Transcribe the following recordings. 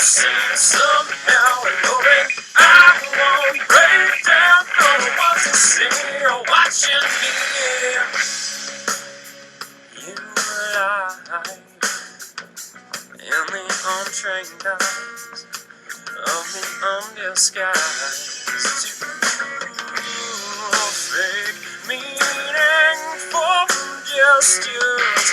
missing somehow alone. I won't break down for the ones who sit watching me. You and I, in the on-train guys of the undisguised. Fake meaningful gestures.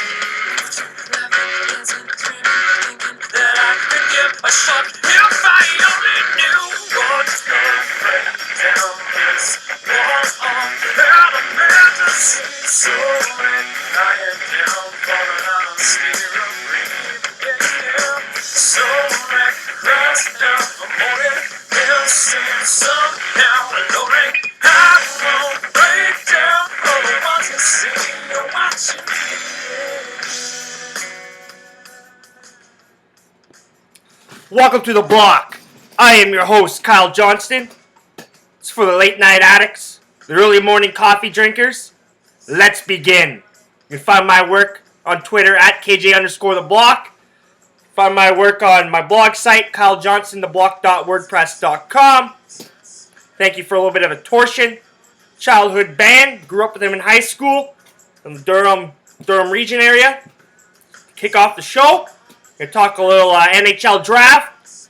Too clever, dancing, dreaming, thinking that I could give a fuck if I only knew what's gonna break down this wall of fantasy. So when I am down, falling out of sphere of breathing. So reckless down the morning, missing somehow alone. I won't break down for the ones who see you watching me. Welcome to the block. I am your host, Kyle Johnston. It's for the late night addicts, the early morning coffee drinkers. Let's begin. You can find my work on Twitter at KJ_theblock. Find my work on my blog site, kylejohnstontheblock.wordpress.com. Thank you for a little bit of a torsion. Childhood band. Grew up with them in high school in the Durham region area. Kick off the show. Gonna talk a little NHL draft.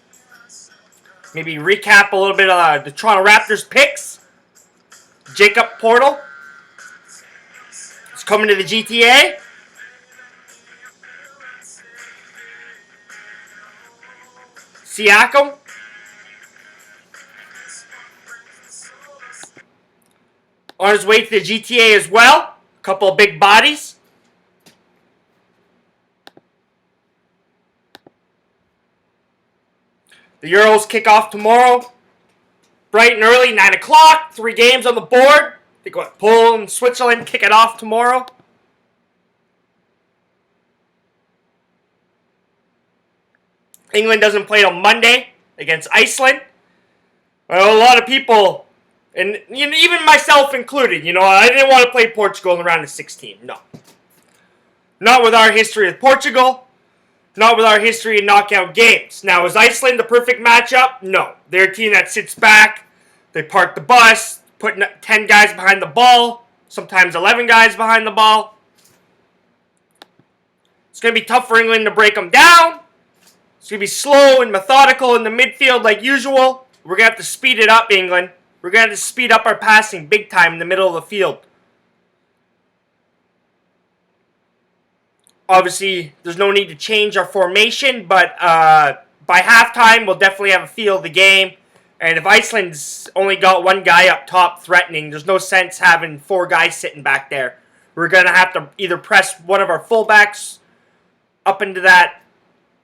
Maybe recap a little bit of the Toronto Raptors picks. Jacob Portal is coming to the GTA. Siakam on his way to the GTA as well. A couple of big bodies. The Euros kick off tomorrow. Bright and early, 9 o'clock. 3 games on the board. They go Poland and Switzerland kick it off tomorrow. England doesn't play on Monday against Iceland. Well, a lot of people, and even myself included, I didn't want to play Portugal in the round of 16. No. Not with our history with Portugal. Not with our history in knockout games. Now, is Iceland the perfect matchup? No. They're a team that sits back. They park the bus, put 10 guys behind the ball, sometimes 11 guys behind the ball. It's going to be tough for England to break them down. It's going to be slow and methodical in the midfield like usual. We're going to have to speed it up, England. We're going to have to speed up our passing big time in the middle of the field. Obviously, there's no need to change our formation, but by halftime, we'll definitely have a feel of the game. And if Iceland's only got one guy up top threatening, there's no sense having 4 guys sitting back there. We're going to have to either press one of our fullbacks up into that,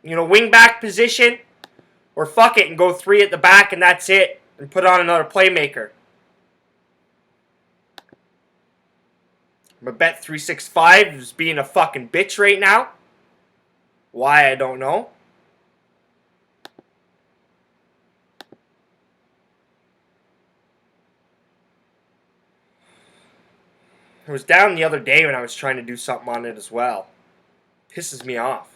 wing back position, or fuck it and go 3 at the back and that's it, and put on another playmaker. My bet 365 is being a fucking bitch right now. Why, I don't know. It was down the other day when I was trying to do something on it as well. Pisses me off.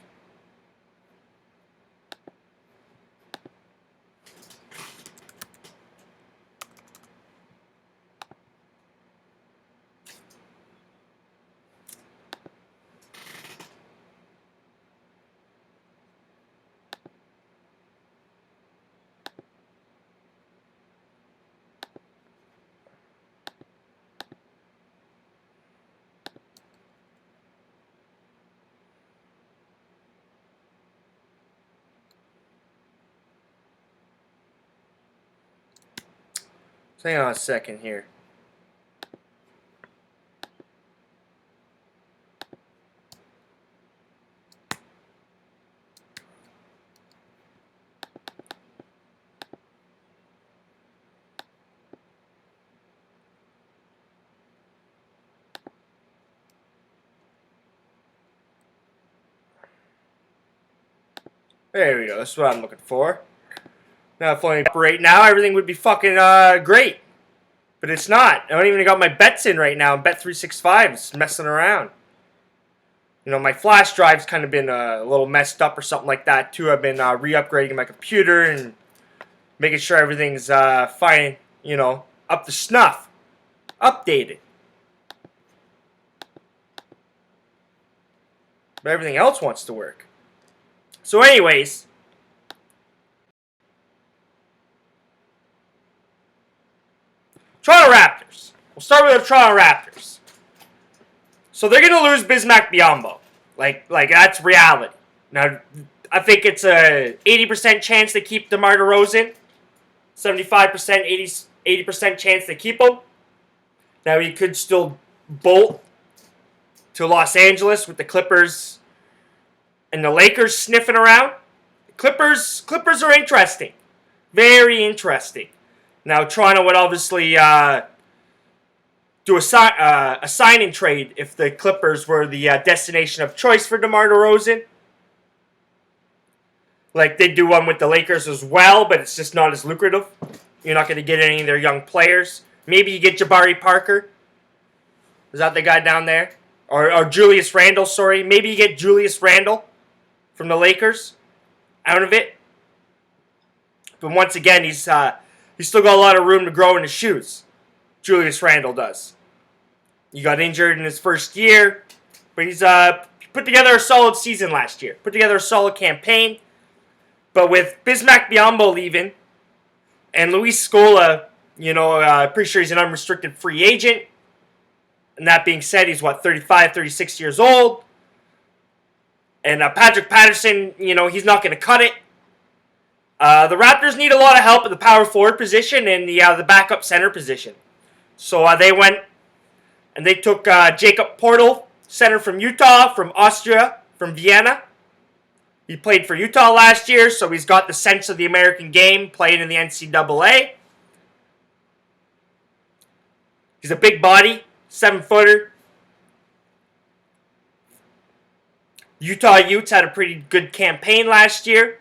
Hang on a second here. There we go. That's what I'm looking for. Now, if I right now, everything would be fucking great. But it's not. I don't even got my bets in right now. Bet 365 is messing around. My flash drive's kind of been a little messed up or something like that too. I've been re-upgrading my computer and making sure everything's fine, up to snuff, updated. But everything else wants to work. So anyways, Toronto Raptors. We'll start with the Toronto Raptors. So they're going to lose Bismack Biyombo. Like that's reality. Now, I think it's a 80% chance they keep DeMar DeRozan. 75%, 80% chance they keep him. Now, he could still bolt to Los Angeles with the Clippers and the Lakers sniffing around. Clippers are interesting. Very interesting. Now, Toronto would obviously do a sign-and trade if the Clippers were the destination of choice for DeMar DeRozan. Like, they do one with the Lakers as well, but it's just not as lucrative. You're not going to get any of their young players. Maybe you get Jabari Parker. Is that the guy down there? Or Julius Randle, sorry. Maybe you get Julius Randle from the Lakers out of it. But once again, he's still got a lot of room to grow in his shoes. Julius Randle does. He got injured in his first year, but he's put together a solid season last year. Put together a solid campaign. But with Bismack Biyombo leaving, and Luis Scola, pretty sure he's an unrestricted free agent. And that being said, he's 35, 36 years old. And Patrick Patterson, he's not going to cut it. The Raptors need a lot of help at the power forward position and the backup center position. So they went and they took Jakob Poeltl, center from Utah, from Austria, from Vienna. He played for Utah last year, so he's got the sense of the American game, playing in the NCAA. He's a big body, 7-footer. Utah Utes had a pretty good campaign last year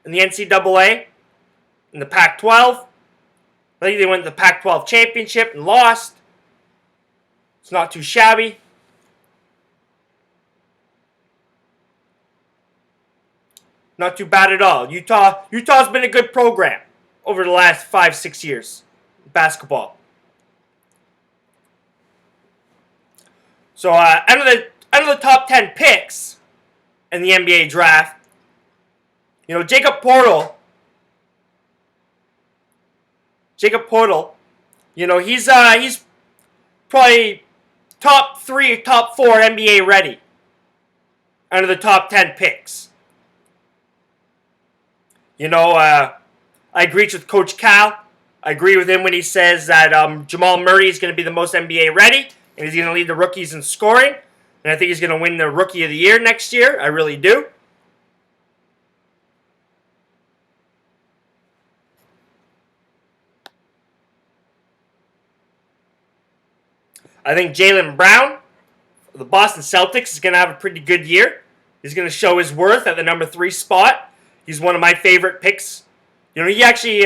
in the NCAA, in the Pac-12. I think they went to the Pac-12 championship and lost. It's not too shabby. Not too bad at all. Utah's been a good program over the last 5-6 years. Basketball. So out of the top 10 picks in the NBA draft, Jakob Poeltl, he's probably top 3, top 4 NBA ready out of the top 10 picks. I agree with Coach Cal. I agree with him when he says that Jamal Murray is going to be the most NBA ready, and he's going to lead the rookies in scoring. And I think he's going to win the Rookie of the Year next year. I really do. I think Jaylen Brown, the Boston Celtics, is going to have a pretty good year. He's going to show his worth at the number 3 spot. He's one of my favorite picks. He actually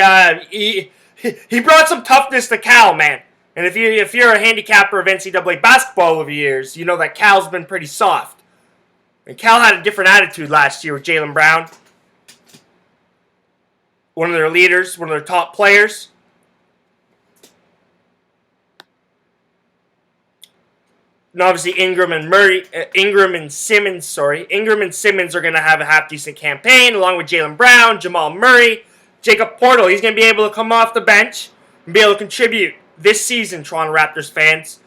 he brought some toughness to Cal, man. And if you're a handicapper of NCAA basketball over the years, you know that Cal's been pretty soft. And Cal had a different attitude last year with Jaylen Brown. One of their leaders, one of their top players. And obviously Ingram and Simmons are going to have a half-decent campaign, along with Jaylen Brown, Jamal Murray, Jakob Poeltl. He's going to be able to come off the bench and be able to contribute this season, Toronto Raptors fans.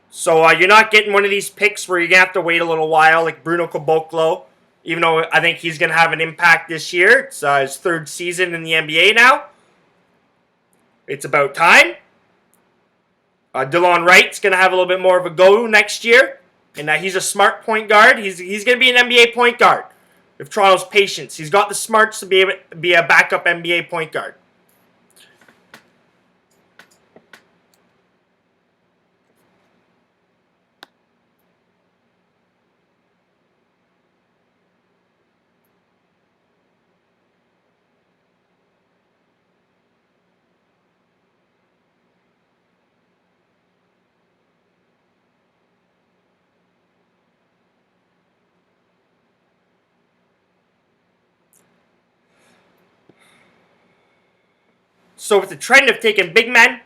So you're not getting one of these picks where you're going to have to wait a little while, like Bruno Caboclo, even though I think he's going to have an impact this year. It's his 3rd season in the NBA now. It's about time. Delon Wright's going to have a little bit more of a go next year. And he's a smart point guard. He's going to be an NBA point guard. If Toronto's patience. He's got the smarts to be able to be a backup NBA point guard. So with the trend of taking big men,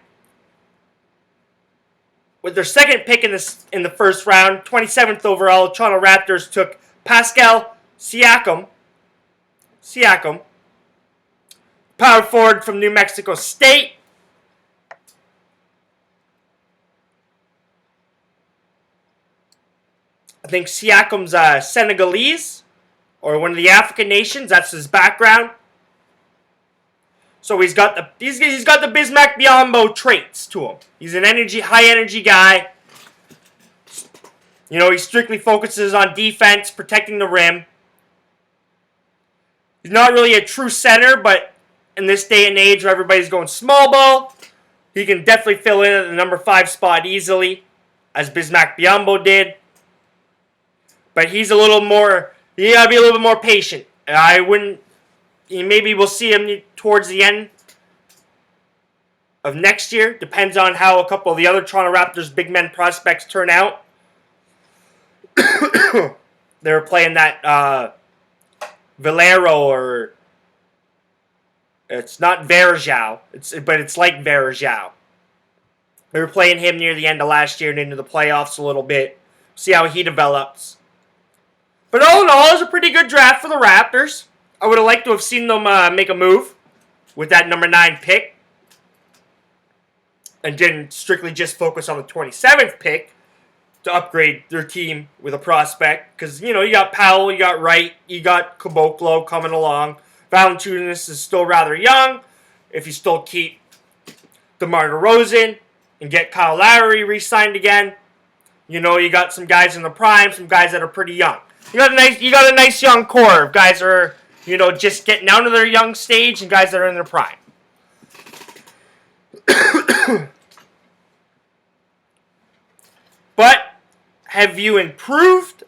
with their second pick in the first round, 27th overall, Toronto Raptors took Pascal Siakam, power forward from New Mexico State. I think Siakam's Senegalese or one of the African nations. That's his background. So he's got the Bismack Biyombo traits to him. He's an high energy guy. You know, he strictly focuses on defense, protecting the rim. He's not really a true center, but in this day and age where everybody's going small ball, he can definitely fill in at the number 5 spot easily, as Bismack Biyombo did. But he's a little more, you gotta be a little bit more patient. Maybe we'll see him towards the end of next year. Depends on how a couple of the other Toronto Raptors big men prospects turn out. They were playing that Valero, or it's not Verjao, but it's like Verjao. They were playing him near the end of last year and into the playoffs a little bit. See how he develops. But all in all, it was a pretty good draft for the Raptors. I would have liked to have seen them make a move with that number 9 pick. And didn't strictly just focus on the 27th pick to upgrade their team with a prospect. Because, you know, you got Powell, you got Wright, you got Caboclo coming along. Valanciunas is still rather young. If you still keep DeMar DeRozan and get Kyle Lowry re-signed again, you know, you got some guys in the prime, some guys that are pretty young. You got a nice young core of guys that are, you know, just getting out of their young stage and guys that are in their prime. But have you improved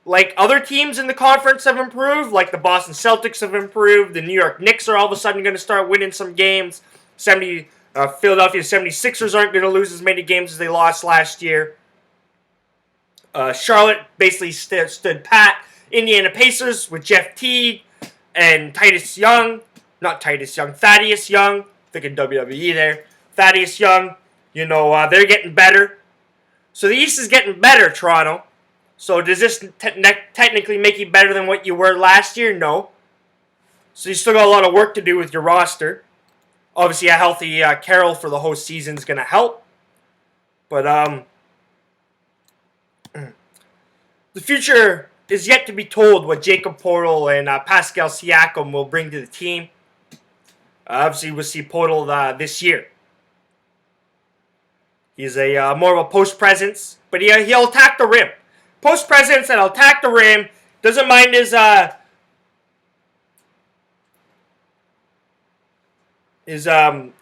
like other teams in the conference have improved? Like the Boston Celtics have improved. The New York Knicks are all of a sudden going to start winning some games. Philadelphia 76ers aren't going to lose as many games as they lost last year. Charlotte basically stood pat. Indiana Pacers with Jeff Teague and Thaddeus Young. Thinking WWE there. Thaddeus Young. You know, they're getting better. So the East is getting better, Toronto. So does this technically make you better than what you were last year? No. So you still got a lot of work to do with your roster. Obviously, a healthy Carroll for the whole season is going to help. But the future is yet to be told what Jacob Portal and Pascal Siakam will bring to the team. Obviously, we'll see Portal this year. He's a more of a post presence, but he'll attack the rim. Post presence and he'll attack the rim. Doesn't mind his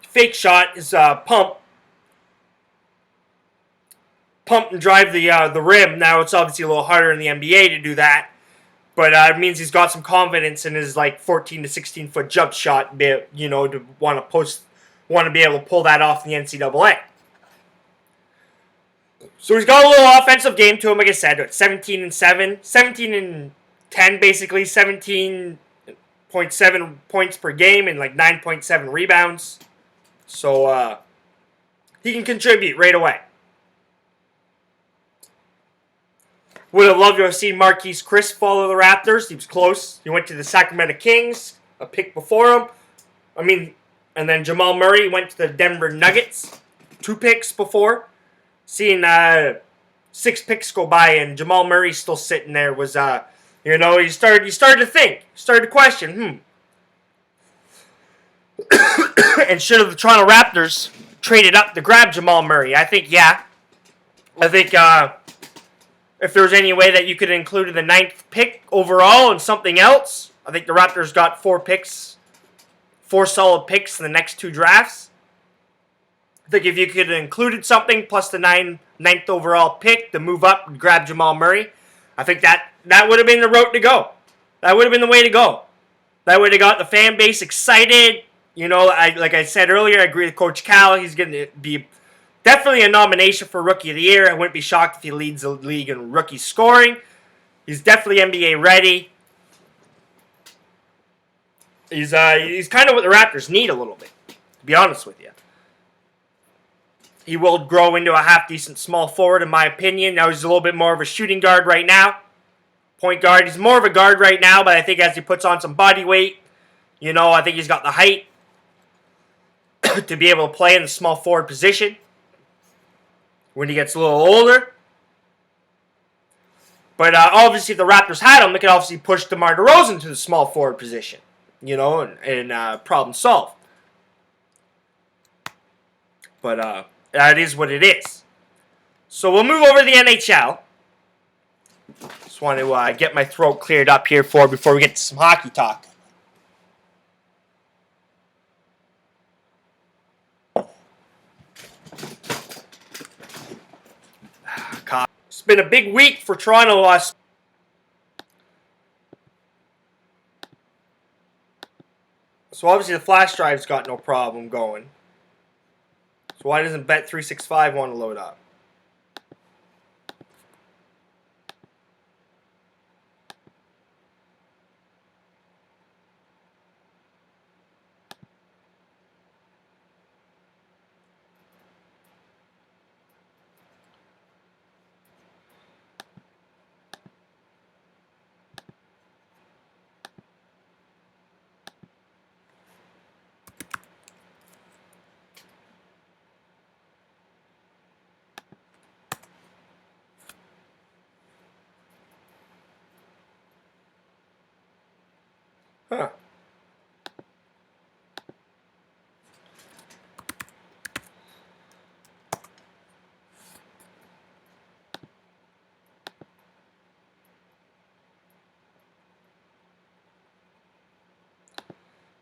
fake shot, his pump and drive the rim. Now it's obviously a little harder in the NBA to do that, but it means he's got some confidence in his like 14 to 16 foot jump shot. You know, to want to be able to pull that off in the NCAA. So he's got a little offensive game to him, like I said, 17 and 10 basically, 17.7 points per game and like 9.7 rebounds. So he can contribute right away. Would have loved to have seen Marquise Chris follow the Raptors. He was close. He went to the Sacramento Kings, a pick before him. And then Jamal Murray went to the Denver Nuggets, 2 picks before. Seeing 6 picks go by and Jamal Murray still sitting there was, you know, you started to think, started to question, and should have the Toronto Raptors traded up to grab Jamal Murray? I think, yeah. I think if there was any way that you could include the 9th pick overall and something else, I think the Raptors got 4 solid picks in the next 2 drafts. I think if you could have included something plus the 9th overall pick to move up and grab Jamal Murray, I think that would have been the route to go. That would have been the way to go. That would have got the fan base excited. You know, like I said earlier, I agree with Coach Cal. He's going to be definitely a nomination for Rookie of the Year. I wouldn't be shocked if he leads the league in rookie scoring. He's definitely NBA ready. He's kind of what the Raptors need a little bit. be honest with you. He will grow into a half-decent small forward, in my opinion. Now he's a little bit more of a shooting guard right now. Point guard. He's more of a guard right now, but I think as he puts on some body weight, I think he's got the height to be able to play in the small forward position when he gets a little older. But obviously, if the Raptors had him, they could obviously push DeMar DeRozan to the small forward position, and problem solved. But that is what it is. So we'll move over to the NHL. Just want to get my throat cleared up here before we get to some hockey talk. It's been a big week for Toronto. So obviously the flash drive's got no problem going. So why doesn't Bet365 want to load up? Huh.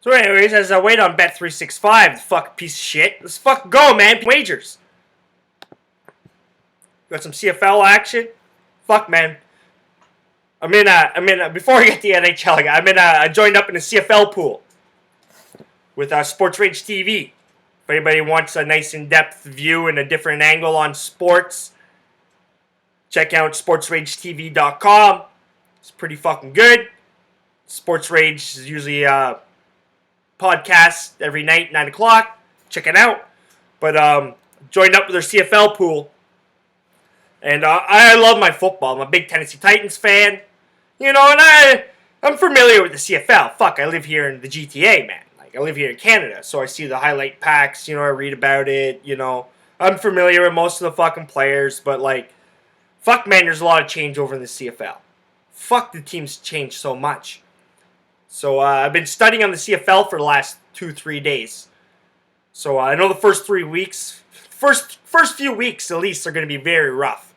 So anyways, as I wait on Bet365, the fuck piece of shit, let's fuck go, man. Wagers. Got some CFL action. Fuck, man. Before I get the NHL, I joined up in a CFL pool with Sports Rage TV. If anybody wants a nice in-depth view and a different angle on sports, check out sportsragetv.com. It's pretty fucking good. Sports Rage is usually podcast every night, 9 o'clock. Check it out. But joined up with their CFL pool. And I love my football. I'm a big Tennessee Titans fan. And I'm familiar with the CFL. Fuck, I live here in the GTA, man. Like, I live here in Canada, so I see the highlight packs, I read about it, I'm familiar with most of the fucking players, but, fuck, man, there's a lot of change over in the CFL. Fuck, the team's changed so much. So, I've been studying on the CFL for the last 2-3 days. So, I know the first 3 weeks, first few weeks, at least, are going to be very rough.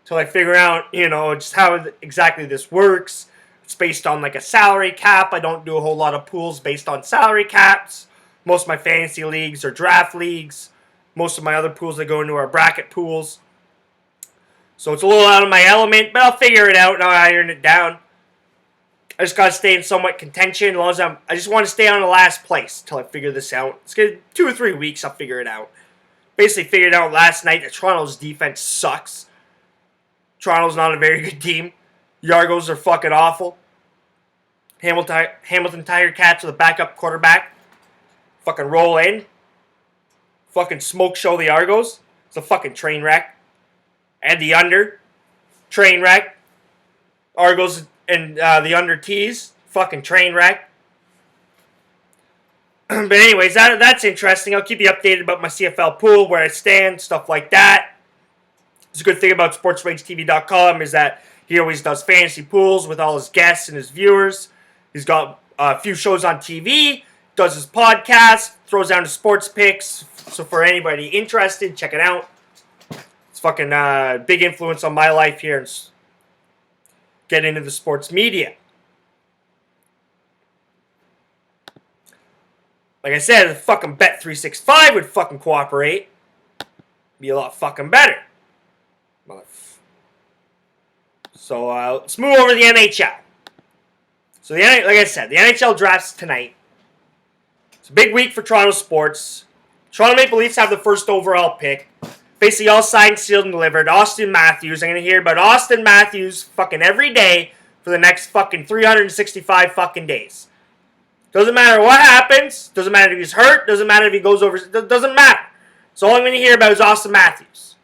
Till I figure out, just how exactly this works. It's based on, a salary cap. I don't do a whole lot of pools based on salary caps. Most of my fantasy leagues are draft leagues. Most of my other pools that go into are bracket pools. So it's a little out of my element, but I'll figure it out and I'll iron it down. I just gotta stay in somewhat contention. As long as I just want to stay on the last place till I figure this out. It's gonna 2 or 3 weeks. I'll figure it out. Basically figured out last night that Toronto's defense sucks. Toronto's not a very good team. The Argos are fucking awful. Hamilton Tiger Cats with a backup quarterback. Fucking roll in. Fucking smoke show the Argos. It's a fucking train wreck. And the under. Train wreck. Argos and the under tees. Fucking train wreck. But anyways, that's interesting. I'll keep you updated about my CFL pool, where I stand, stuff like that. It's a good thing about sportsragetv.com is that he always does fantasy pools with all his guests and his viewers. He's got a few shows on TV, does his podcast, throws down his sports picks. So for anybody interested, check it out. It's fucking big influence on my life here and get into the sports media. Like I said, if fucking Bet365 would fucking cooperate, it'd be a lot fucking better. So let's move over to the NHL. So like I said, the NHL draft's tonight. It's a big week for Toronto sports. Toronto Maple Leafs have the first overall pick. Basically all signed, sealed, and delivered. Austin Matthews. I'm going to hear about Austin Matthews fucking every day for the next fucking 365 fucking days. Doesn't matter what happens. Doesn't matter if he's hurt. Doesn't matter if he goes over. Doesn't matter. So all I'm going to hear about is Austin Matthews.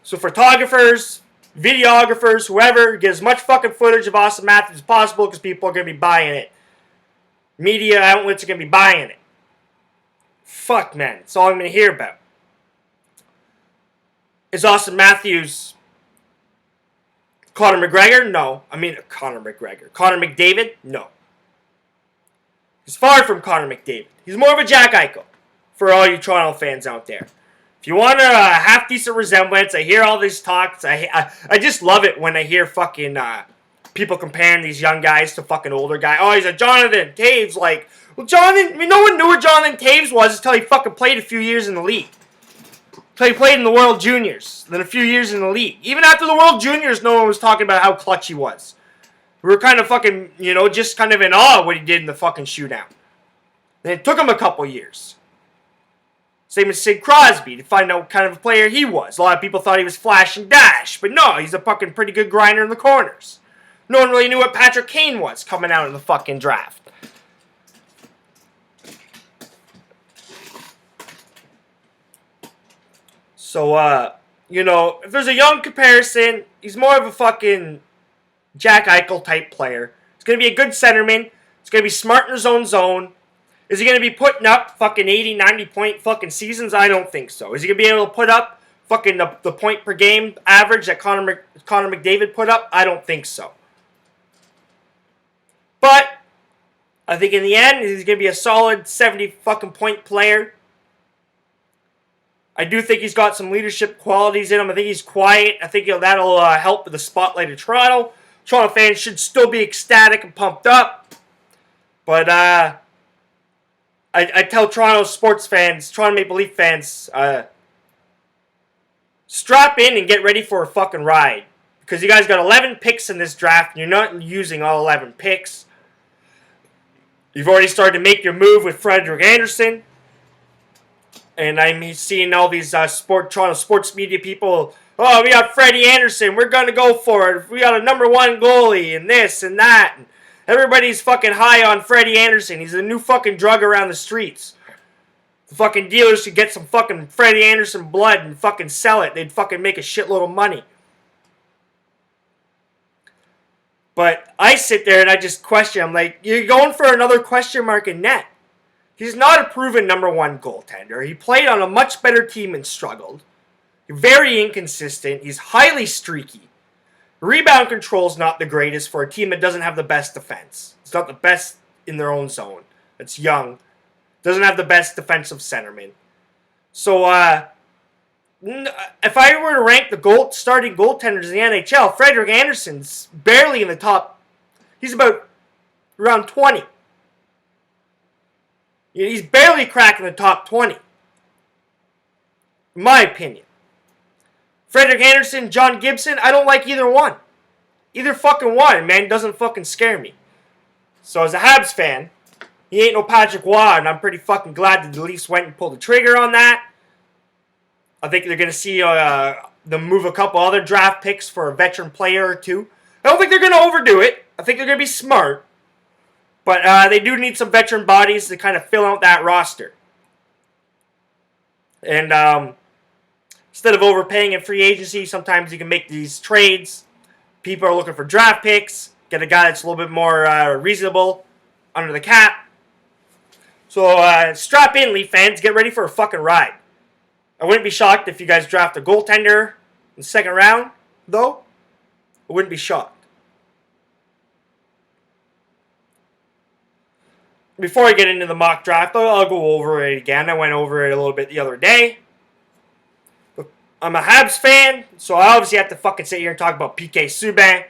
So photographers, videographers, whoever, get as much fucking footage of Austin Matthews as possible because people are going to be buying it. Media outlets are going to be buying it. Fuck, man. That's all I'm going to hear about. Is Austin Matthews Conor McGregor? No. Conor McDavid? No. He's far from Conor McDavid. He's more of a Jack Eichel for all you Toronto fans out there. If you want a half-decent resemblance, I hear all these talks. I just love it when I hear fucking people comparing these young guys to fucking older guys. Oh, he's a Jonathan Taves. Like, well, no one knew what Jonathan Taves was until he fucking played a few years in the league. Until he played in the World Juniors. Then a few years in the league. Even after the World Juniors, no one was talking about how clutch he was. We were kind of fucking, just kind of in awe of what he did in the fucking shootout. And it took him a couple years. Same as Sid Crosby to find out what kind of a player he was. A lot of people thought he was flash and dash. But no, he's a fucking pretty good grinder in the corners. No one really knew what Patrick Kane was coming out in the fucking draft. So, if there's a young comparison, he's more of a fucking Jack Eichel type player. He's going to be a good centerman. He's going to be smart in his own zone. Is he going to be putting up fucking 80, 90 point fucking seasons? I don't think so. Is he going to be able to put up fucking the point per game average that Connor McDavid put up? I don't think so. But I think in the end, he's going to be a solid 70 fucking point player. I do think he's got some leadership qualities in him. I think he's quiet. I think that'll help with the spotlight of Toronto. Toronto fans should still be ecstatic and pumped up. But I tell Toronto sports fans, Toronto Maple Leaf fans, strap in and get ready for a fucking ride. Because you guys got 11 picks in this draft, and you're not using all 11 picks. You've already started to make your move with Frederik Andersen. And I'm seeing all these Toronto sports media people, oh, we got Freddie Andersen, we're going to go for it. We got a number one goalie, and this and that. And everybody's fucking high on Freddie Andersen. He's a new fucking drug around the streets. The fucking dealers should get some fucking Freddie Andersen blood and fucking sell it. They'd fucking make a shitload of money. But I sit there and I just question. I'm like, you're going for another question mark in net. He's not a proven number one goaltender. He played on a much better team and struggled. He's very inconsistent. He's highly streaky. Rebound control's not the greatest for a team that doesn't have the best defense. It's not the best in their own zone. It's young. Doesn't have the best defensive centerman. So, if I were to rank the starting goaltenders in the NHL, Frederik Andersen's barely in the top. He's about around 20. He's barely cracking the top 20. In my opinion. Frederik Andersen, John Gibson, I don't like either one. Either fucking one, man, doesn't fucking scare me. So as a Habs fan, he ain't no Patrick Waugh, and I'm pretty fucking glad that the Leafs went and pulled the trigger on that. I think they're going to see them move a couple other draft picks for a veteran player or two. I don't think they're going to overdo it. I think they're going to be smart. But they do need some veteran bodies to kind of fill out that roster. And instead of overpaying in free agency, sometimes you can make these trades. People are looking for draft picks. Get a guy that's a little bit more reasonable under the cap. So strap in, Leaf fans. Get ready for a fucking ride. I wouldn't be shocked if you guys draft a goaltender in the second round, though. I wouldn't be shocked. Before I get into the mock draft, I'll go over it again. I went over it a little bit the other day. I'm a Habs fan, so I obviously have to fucking sit here and talk about PK Subban.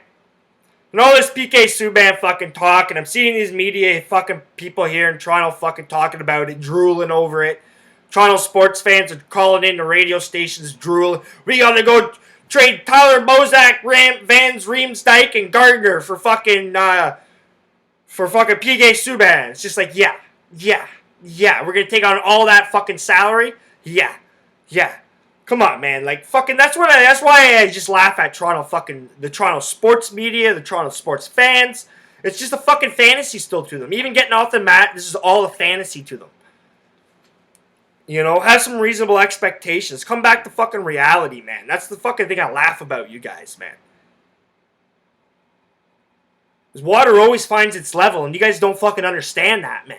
And all this PK Subban fucking talk, and I'm seeing these media fucking people here in Toronto fucking talking about it, drooling over it. Toronto sports fans are calling in the radio stations, drooling. We gotta go trade Tyler Bozak, Vans, Riemsdyk, and Gardner for fucking PK Subban. It's just like, yeah. We're gonna take on all that fucking salary? Yeah. Come on, man. Like, fucking, that's why I just laugh at the Toronto sports media, the Toronto sports fans. It's just a fucking fantasy still to them. Even getting off the mat, this is all a fantasy to them. You know, have some reasonable expectations. Come back to fucking reality, man. That's the fucking thing I laugh about, you guys, man. Because water always finds its level, and you guys don't fucking understand that, man.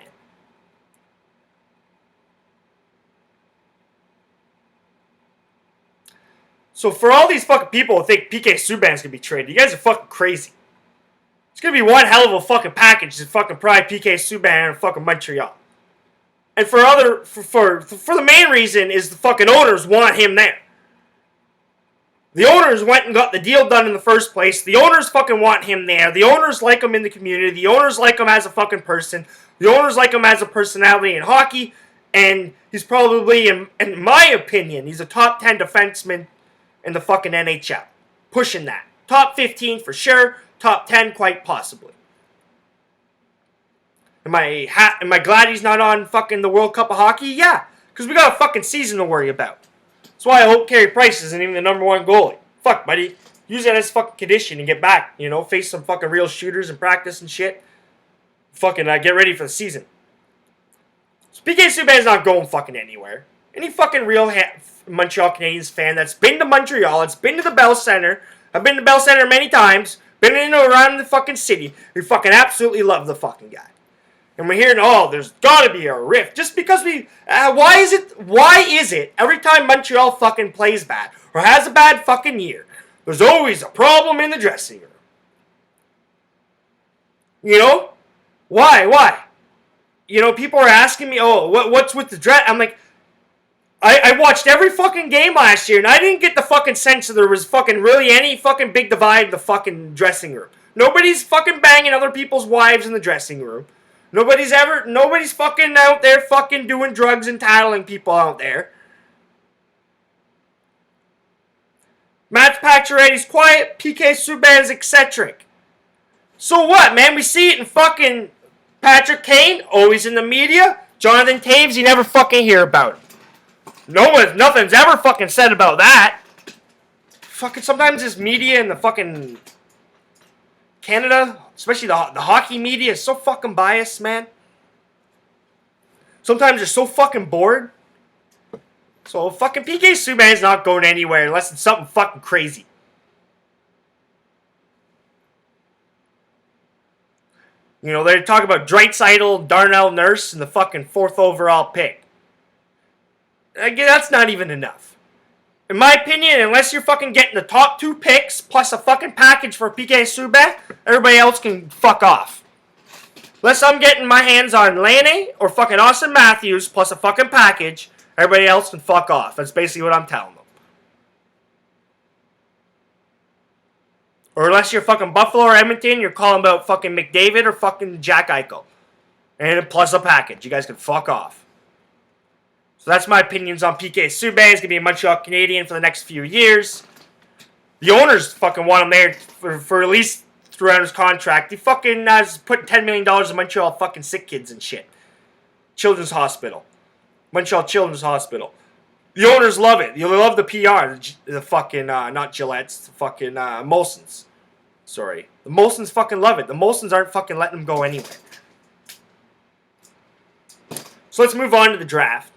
So for all these fucking people who think PK Subban's gonna be traded, you guys are fucking crazy. It's gonna be one hell of a fucking package to fucking pry PK Subban and fucking Montreal. And for the main reason is the fucking owners want him there. The owners went and got the deal done in the first place. The owners fucking want him there. The owners like him in the community. The owners like him as a fucking person. The owners like him as a personality in hockey. And he's probably, in my opinion, he's a top 10 defenseman in the fucking NHL. Pushing that. Top 15 for sure. Top 10 quite possibly. Am I glad he's not on fucking the World Cup of Hockey? Yeah. Because we got a fucking season to worry about. That's why I hope Carey Price isn't even the number one goalie. Fuck, buddy. Use that as fucking condition and get back. You know, face some fucking real shooters and practice and shit. Fucking get ready for the season. So PK Subban's not going fucking anywhere. Any fucking real Montreal Canadiens fan that's been to Montreal, that's been to the Bell Center, I've been to Bell Center many times, been in and around the fucking city, we fucking absolutely love the fucking guy. And we're hearing, oh, there's gotta be a rift. Just because why is it every time Montreal fucking plays bad or has a bad fucking year, there's always a problem in the dressing room? You know? Why? You know, people are asking me, oh, what's with the dress? I'm like, I watched every fucking game last year and I didn't get the fucking sense that there was fucking really any fucking big divide in the fucking dressing room. Nobody's fucking banging other people's wives in the dressing room. Nobody's fucking out there fucking doing drugs and tattling people out there. Matt Pacioretty's quiet, PK Subban's eccentric. So what, man? We see it in fucking Patrick Kane, always in the media. Jonathan Taves, you never fucking hear about him. Nothing's ever fucking said about that. Fucking sometimes this media and the fucking Canada, especially the hockey media, is so fucking biased, man. Sometimes they're so fucking bored. So fucking PK Subban's not going anywhere unless it's something fucking crazy. You know, they talk about Draisaitl, Darnell Nurse, and the fucking 4th overall pick. Again, that's not even enough. In my opinion, unless you're fucking getting the top 2 picks plus a fucking package for PK Subban, everybody else can fuck off. Unless I'm getting my hands on Laine or fucking Austin Matthews plus a fucking package, everybody else can fuck off. That's basically what I'm telling them. Or unless you're fucking Buffalo or Edmonton, you're calling about fucking McDavid or fucking Jack Eichel. And plus a package. You guys can fuck off. So that's my opinions on PK Subban. He's going to be a Montreal Canadian for the next few years. The owners fucking want him there for at least throughout his contract. He fucking has put $10 million in Montreal fucking sick kids and shit. Children's Hospital. Montreal Children's Hospital. The owners love it. You love the PR. The fucking, not Gillette's, the fucking Molsons. Sorry. The Molsons fucking love it. The Molsons aren't fucking letting them go anywhere. So let's move on to the draft.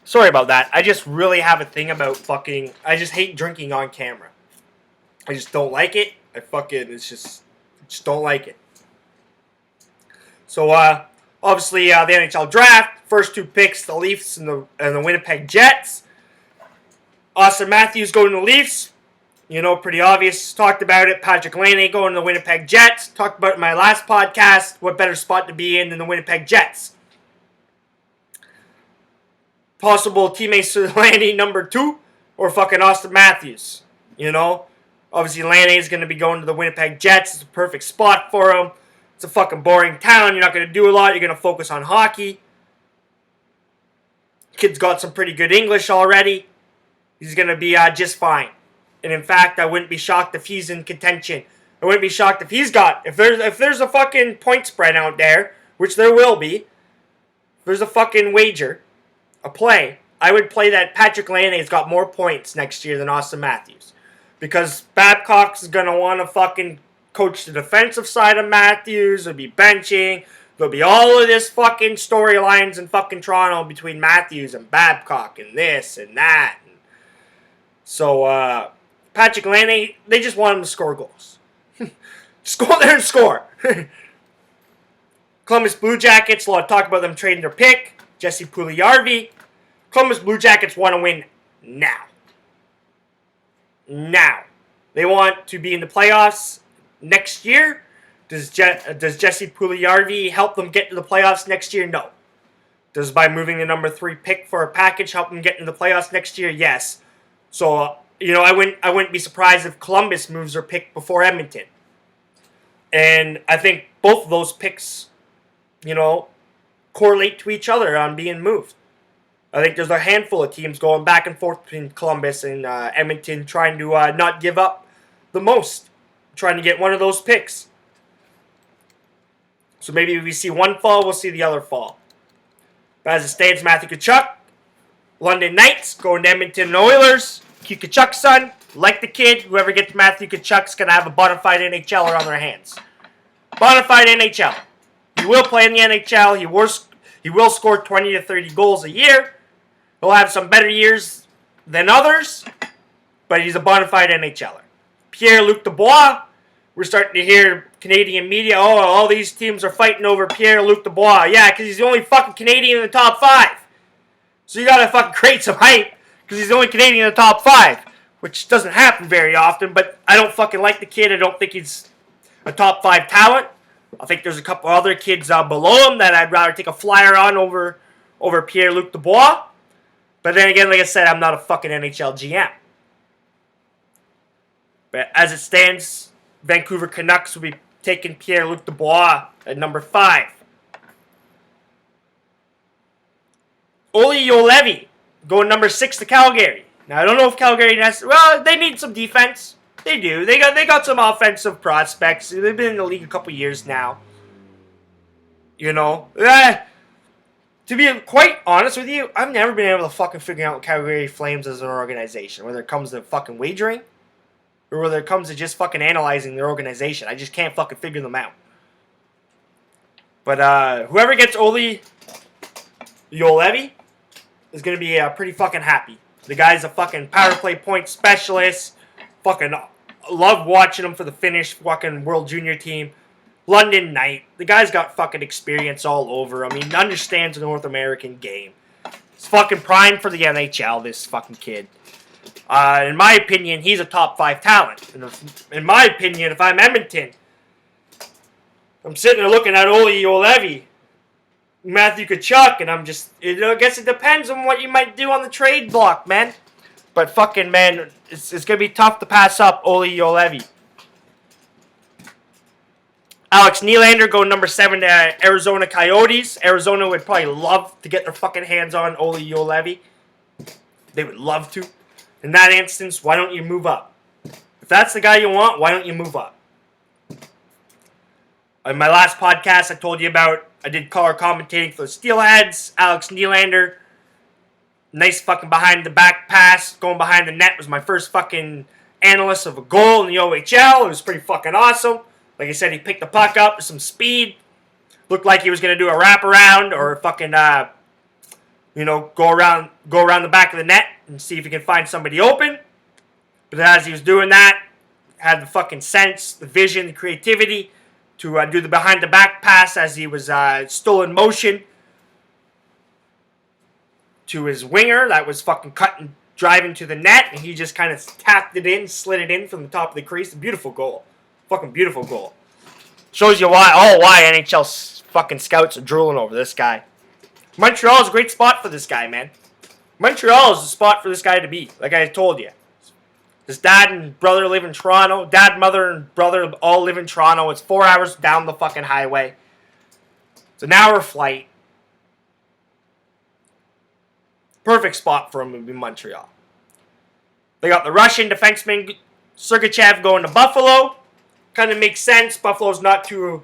Sorry about that. I just really have a thing about fucking... I just hate drinking on camera. I just don't like it. I just don't like it. So, obviously, the NHL draft, first 2 picks, the Leafs and the Winnipeg Jets. Austin Matthews going to the Leafs. You know, pretty obvious. Talked about it. Patrick Laine going to the Winnipeg Jets. Talked about it in my last podcast. What better spot to be in than the Winnipeg Jets? Possible teammates to Laine number 2 or fucking Austin Matthews. You know? Obviously, Laine is going to be going to the Winnipeg Jets. It's a perfect spot for him. It's a fucking boring town. You're not going to do a lot. You're going to focus on hockey. Kid's got some pretty good English already. He's going to be just fine. And in fact, I wouldn't be shocked if he's in contention. I wouldn't be shocked if he's got... If there's a fucking point spread out there, which there will be, there's a fucking wager, a play, I would play that Patrick Laine has got more points next year than Austin Matthews. Because Babcock's going to want to fucking coach the defensive side of Matthews. There'll be benching. There'll be all of this fucking storylines in fucking Toronto between Matthews and Babcock and this and that. So, Patrick Laine, they just want him to score goals. Just go there and score. Columbus Blue Jackets, a lot of talk about them trading their pick. Jesse Puljujarvi. Columbus Blue Jackets want to win now. Now. They want to be in the playoffs next year. Does Jesse Puljujarvi help them get to the playoffs next year? No. Does by moving the number 3 pick for a package help them get into the playoffs next year? Yes. So, I wouldn't be surprised if Columbus moves their pick before Edmonton. And I think both of those picks, correlate to each other on being moved. I think there's a handful of teams going back and forth between Columbus and Edmonton trying to not give up the most, trying to get one of those picks. So maybe if we see one fall, we'll see the other fall. But as it stands, Matthew Tkachuk, London Knights, going to Edmonton Oilers. Q Tkachuk's son, like the kid, whoever gets Matthew Tkachuk's going to have a bona fide NHLer on their hands. Bona fide NHL. He will play in the NHL. He will score 20 to 30 goals a year. He'll have some better years than others, but he's a bona fide NHLer. Pierre-Luc Dubois, we're starting to hear Canadian media, all these teams are fighting over Pierre-Luc Dubois. Yeah, because he's the only fucking Canadian in the top 5. So you gotta fucking create some hype, because he's the only Canadian in the top 5, which doesn't happen very often, but I don't fucking like the kid. I don't think he's a top 5 talent. I think there's a couple other kids below him that I'd rather take a flyer on over Pierre-Luc Dubois. But then again, like I said, I'm not a fucking NHL GM. But as it stands, Vancouver Canucks will be taking Pierre-Luc Dubois at number 5. Olli Juolevi going number 6 to Calgary. Now, I don't know if Calgary they need some defense. They do. They got some offensive prospects. They've been in the league a couple years now. To be quite honest with you, I've never been able to fucking figure out Calgary Flames as an organization. Whether it comes to fucking wagering, or whether it comes to just fucking analyzing their organization. I just can't fucking figure them out. But whoever gets Olli Juolevi is going to be pretty fucking happy. The guy's a fucking power play point specialist. Fucking love watching him for the Finnish fucking World Junior team. London Knight. The guy's got fucking experience all over him. He understands the North American game. He's fucking primed for the NHL, this fucking kid. In my opinion, he's a top 5 talent. In my opinion, if I'm Edmonton, I'm sitting there looking at Olli Juolevi, Matthew Tkachuk, and I'm just, I guess it depends on what you might do on the trade block, man. But fucking, man, it's going to be tough to pass up Olli Juolevi. Alex Nylander going number 7 to Arizona Coyotes. Arizona would probably love to get their fucking hands on Olli Juolevi. They would love to. In that instance, why don't you move up? If that's the guy you want, why don't you move up? In my last podcast, I told you about, I did color commentating for the Steelheads. Alex Nylander, nice fucking behind the back pass, going behind the net was my first fucking analyst of a goal in the OHL. It was pretty fucking awesome. Like I said, he picked the puck up with some speed. Looked like he was going to do a wraparound or fucking, go around the back of the net and see if he can find somebody open. But as he was doing that, had the fucking sense, the vision, the creativity to do the behind the back pass as he was still in motion to his winger that was fucking cutting, driving to the net, and he just kind of tapped it in, slid it in from the top of the crease. A beautiful goal. Fucking beautiful goal. Shows you why NHL fucking scouts are drooling over this guy. Montreal is a great spot for this guy, man. Montreal is a spot for this guy to be, like I told you. His dad and brother live in Toronto. Dad, mother, and brother all live in Toronto. It's 4 hours down the fucking highway. It's an hour flight. Perfect spot for him to be Montreal. They got the Russian defenseman Sergachev going to Buffalo. Kind of makes sense. Buffalo's not too...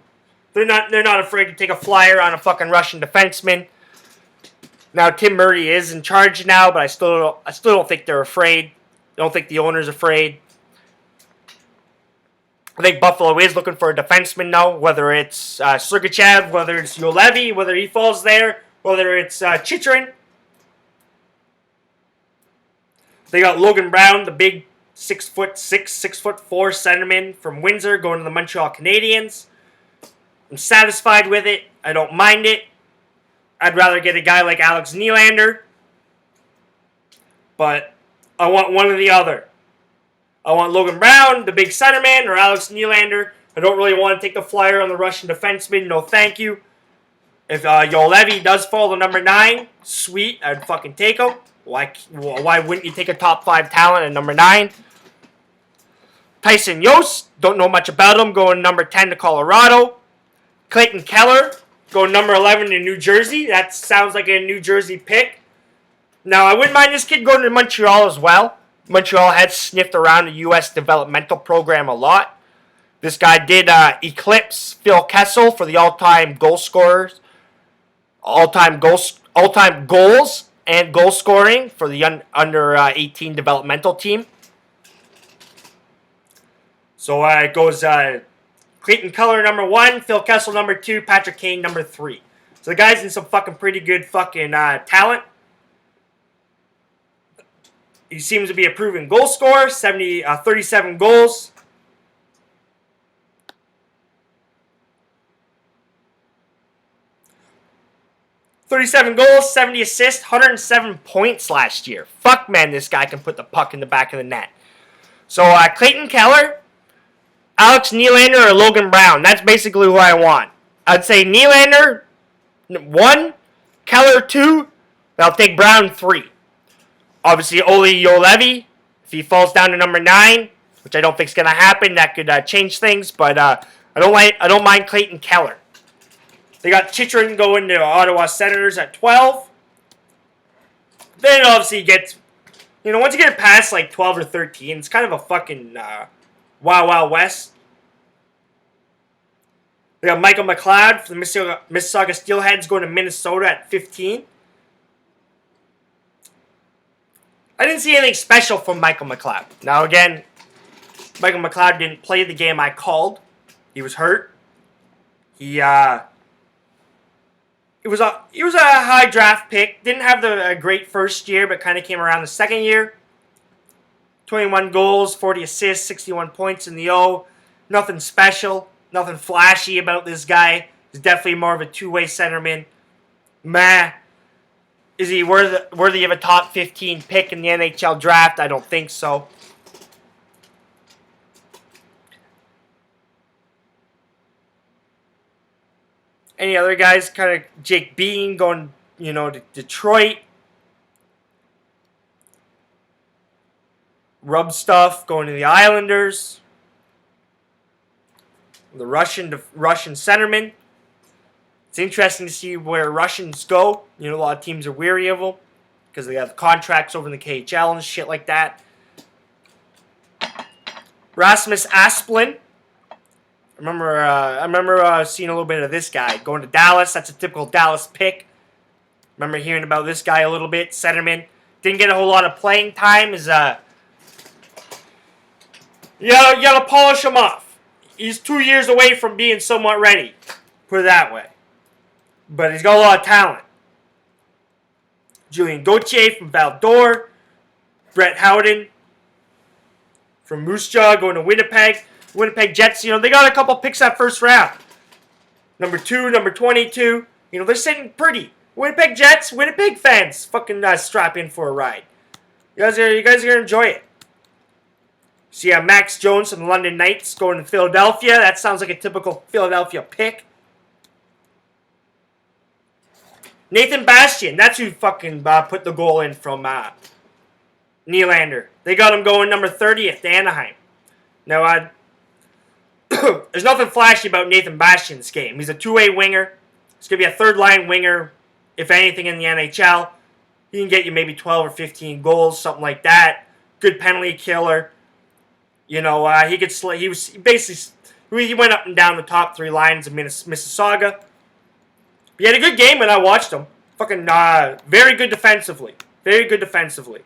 They're not afraid to take a flyer on a fucking Russian defenseman. Now Tim Murray is in charge now, but I still don't think they're afraid. I don't think the owner's afraid. I think Buffalo is looking for a defenseman now, whether it's Sergachev, whether it's Juolevi, whether he falls there, whether it's Chychrun. They got Logan Brown, the big 6'6", 6'4" centerman from Windsor, going to the Montreal Canadiens. I'm satisfied with it. I don't mind it. I'd rather get a guy like Alex Nylander. But I want one or the other. I want Logan Brown, the big centerman, or Alex Nylander. I don't really want to take the flyer on the Russian defenseman. No, thank you. If Juolevi does fall to number 9, sweet. I'd fucking take him. Why wouldn't you take a top 5 talent at number 9? Tyson Yost, don't know much about him, going number 10 to Colorado. Clayton Keller, going number 11 to New Jersey. That sounds like a New Jersey pick. Now, I wouldn't mind this kid going to Montreal as well. Montreal had sniffed around the U.S. developmental program a lot. This guy did eclipse Phil Kessel for the all-time goal scorers, all-time goals and goal scoring for the under 18 developmental team. So it goes Clayton Keller number 1, Phil Kessel number 2, Patrick Kane number 3. So the guy's in some fucking pretty good fucking talent. He seems to be a proven goal scorer, 37 goals. .37 goals, 70 assists, 107 points last year. Fuck, man, this guy can put the puck in the back of the net. So, Clayton Keller, Alex Nylander, or Logan Brown. That's basically who I want. I'd say Nylander, 1, Keller, 2, I'll take Brown, 3. Obviously, Oli Juolevi, if he falls down to number 9, which I don't think is going to happen, that could change things, but I don't mind Clayton Keller. They got Chychrun going to Ottawa Senators at 12. Then it obviously gets, once you get past like 12 or 13, it's kind of a fucking Wild West. They got Michael McLeod for the Mississauga Steelheads going to Minnesota at 15. I didn't see anything special from Michael McLeod. Now again, Michael McLeod didn't play the game I called. He was hurt. He was a high draft pick. Didn't have a great first year, but kind of came around the second year. 21 goals, 40 assists, 61 points in the O. Nothing special. Nothing flashy about this guy. He's definitely more of a two-way centerman. Meh. Is he worthy of a top 15 pick in the NHL draft? I don't think so. Any other guys? Kind of Jake Bean going, to Detroit. Rub stuff going to the Islanders. The Russian centerman. It's interesting to see where Russians go. A lot of teams are weary of them because they have contracts over in the KHL and shit like that. Rasmus Asplund. I remember seeing a little bit of this guy going to Dallas. That's a typical Dallas pick. Remember hearing about this guy a little bit. Centerman. Didn't get a whole lot of playing time. You gotta polish him off. He's 2 years away from being somewhat ready. Put it that way. But he's got a lot of talent. Julien Gauthier from Val d'Or. Brett Howden from Moose Jaw going to Winnipeg. Winnipeg Jets, they got a couple picks that first round. Number 2, number 22. They're sitting pretty. Winnipeg Jets, Winnipeg fans, fucking strap in for a ride. You guys are gonna enjoy it. See, Max Jones from the London Knights going to Philadelphia. That sounds like a typical Philadelphia pick. Nathan Bastian, that's who fucking put the goal in from Nylander. They got him going number 30th to Anaheim. Now, there's nothing flashy about Nathan Bastian's game. He's a two-way winger. He's going to be a third-line winger, if anything, in the NHL. He can get you maybe 12 or 15 goals, something like that. Good penalty killer. He could he went up and down the top 3 lines of Mississauga. He had a good game when I watched him. Fucking very good defensively. Very good defensively.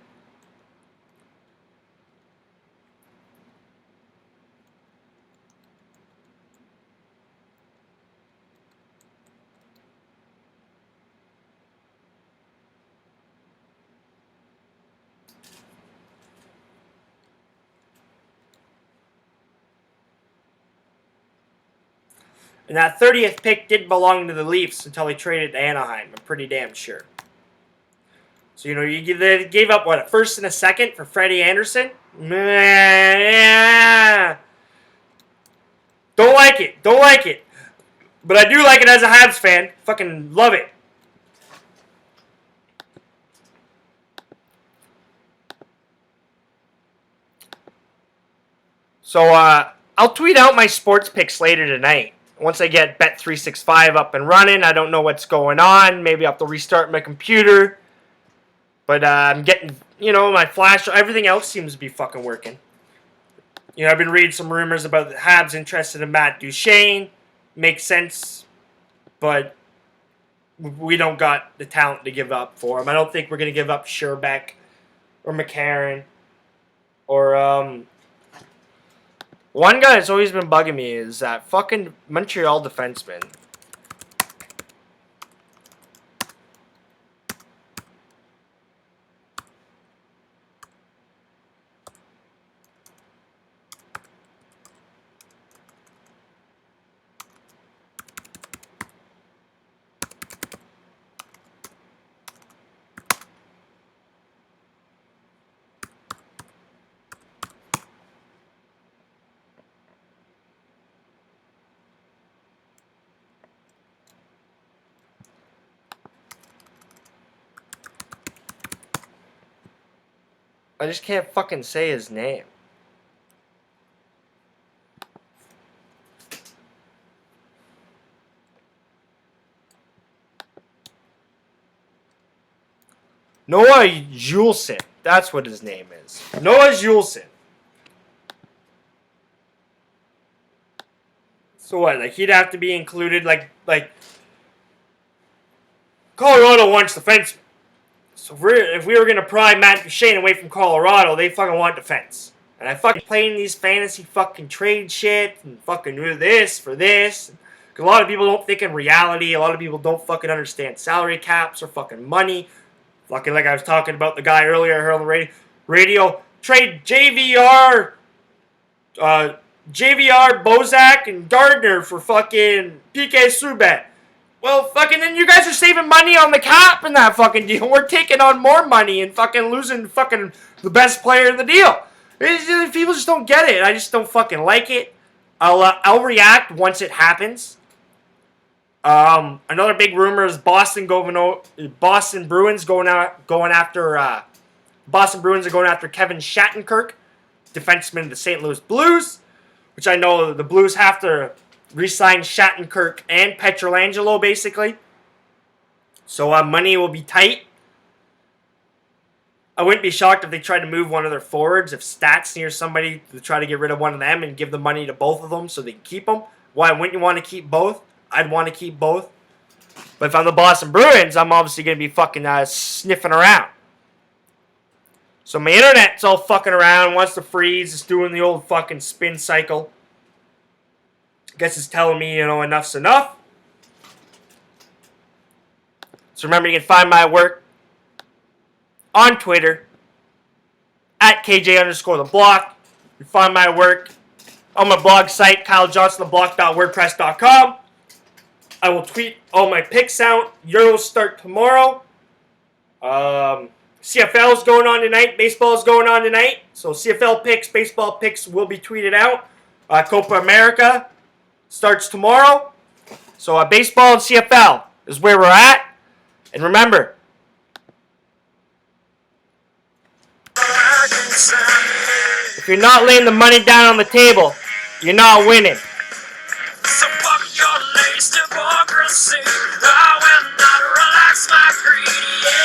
And that 30th pick did belong to the Leafs until they traded to Anaheim. I'm pretty damn sure. So, they gave up, what, a first and a second for Freddie Anderson? Yeah. Don't like it. Don't like it. But I do like it as a Habs fan. Fucking love it. So, I'll tweet out my sports picks later tonight. Once I get Bet365 up and running, I don't know what's going on. Maybe I'll have to restart my computer. But I'm getting, my flash, everything else seems to be fucking working. I've been reading some rumors about the Habs interested in Matt Duchene. Makes sense. But we don't got the talent to give up for him. I don't think we're going to give up Sherbeck or McCarron or, one guy that's always been bugging me is that fucking Montreal defenseman. I just can't fucking say his name. Noah Juleson. That's what his name is. Noah Juleson. So what? Like, he'd have to be included, like Colorado wants defensemen. So if we were going to pry Matt Duchene away from Colorado, they fucking want defense. And I fucking playing these fantasy fucking trade shit and fucking do this for this. Because a lot of people don't think in reality. A lot of people don't fucking understand salary caps or fucking money. Fucking like I was talking about the guy earlier here on the radio. Trade JVR, Bozak, and Gardner for fucking PK Subban. Well, fucking then you guys are saving money on the cap in that fucking deal. We're taking on more money and fucking losing fucking the best player in the deal. People just don't get it. I just don't fucking like it. I'll react once it happens. Another big rumor is Boston Bruins going after Kevin Shattenkirk, defenseman of the St. Louis Blues, which I know the Blues have to re-sign Shattenkirk and Pietrangelo, basically. So money will be tight. I wouldn't be shocked if they tried to move one of their forwards, if Stats near somebody to try to get rid of one of them and give the money to both of them so they can keep them. Why wouldn't you want to keep both? I'd want to keep both. But if I'm the Boston Bruins, I'm obviously going to be fucking sniffing around. So my internet's all fucking around, wants to freeze, it's doing the old fucking spin cycle. Guess it's telling me, enough's enough. So remember, you can find my work on Twitter at KJ_the block. You can find my work on my blog site, KyleJohnstonTheBlock.wordpress.com. I will tweet all my picks out. Euros start tomorrow. CFL is going on tonight. Baseball is going on tonight. So CFL picks, baseball picks will be tweeted out. Copa America starts tomorrow. So baseball and CFL is where we're at. And remember, if you're not laying the money down on the table, you're not winning. So fuck your latest hypocrisy. I will not relax my greed, yeah.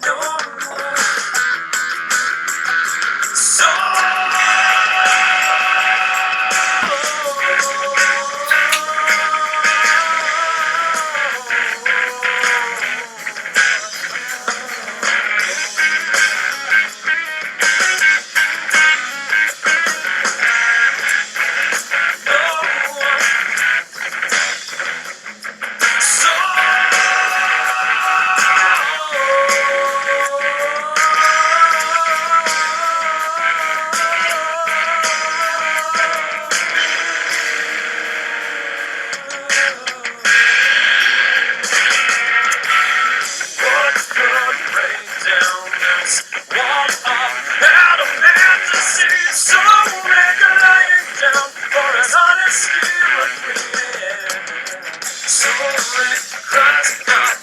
No more. So for it. Cries about